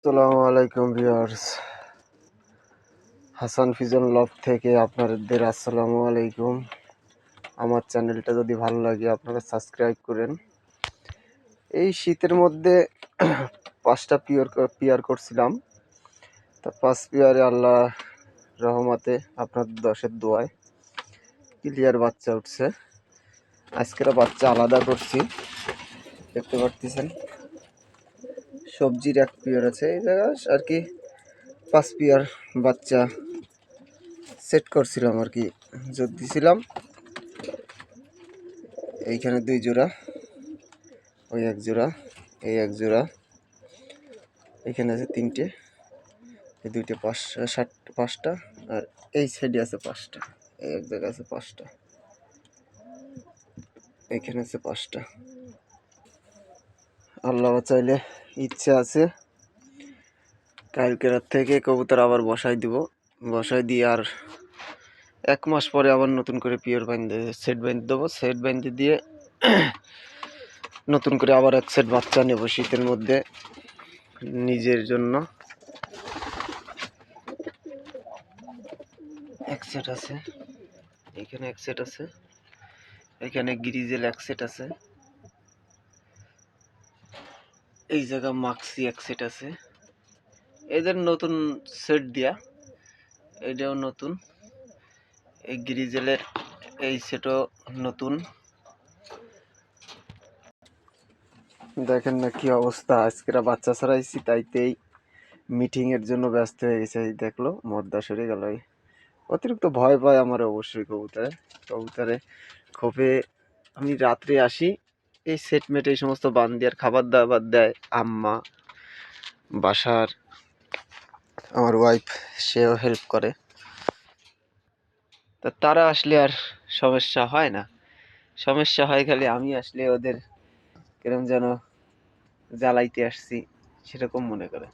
আসসালামু আলাইকুম viewers, Hasan ফিজন loft থেকে আপনাদের আসসালামু আলাইকুম। আমার চ্যানেলটা যদি ভালো লাগে আপনারা সাবস্ক্রাইব করেন। এই শীতের মধ্যে 5টা পিয়ার করছিলাম, তা 5 পিয়ারে আল্লাহ রহমতে আপনাদের 10-এর দোয়ায় ক্লিয়ার বাচ্চা উঠছে। আজকের বাচ্চা আলাদা করছি, দেখতে পাচ্ছেন। সবজির 1 পিয়ার আছে এই জায়গায় আর কি, 5 পিয়ার বাচ্চা সেট করছিলাম আর কি, জোর দিছিলাম। এইখানে 2 জোড়া, ওই 1 জোড়া, এই 1 জোড়া, এখানে আছে 3টে, এই 2টে 5টা, আর এই সাইডে আছে 5টা, এই এক জায়গায় আছে 5টা, এখানে আছে 5টা। আল্লাহ চাইলে ইচ্ছে আছে কালকে রাত থেকে কবুতর আবার বসাই দিব, বসাই দিয়ে আর 1 মাস পরে আবার নতুন করে পিওর সেট বাইন্ধে দেবো। সেট বাইন্ধে দিয়ে নতুন করে আবার 1 সেট বাচ্চা নেব শীতের মধ্যে নিজের জন্য। 1 সেট আছে, এখানে 1 সেট আছে, এখানে গ্রিজেল 1 সেট আছে, এই জায়গা মাক্সি 1 সেট আছে। এদের নতুন সেট দিয়া, এটাও নতুন, এই গ্রিজেলের এই সেটও নতুন। দেখেন না কি অবস্থা, আজকের বাচ্চা ছাড়াইছি তাইতেই মিটিং এর জন্য ব্যস্ত হয়ে গেছে। এই দেখলো মর্দা সরে গেল, অতিরিক্ত ভয় পায় আমার অবশ্যই কবুতরে খোপে। আমি রাত্রে আসি, এই সেটমেট এই সমস্ত বান্ধি আর খাবার দাবার দেয় আম্মা, বাসার আমার ওয়াইফ, সেও হেল্প করে। তা তারা আসলে আর সমস্যা হয় না, সমস্যা হয় খালি আমি আসলে ওদের কিরম যেন জ্বালাইতে আসছি সেরকম মনে করে।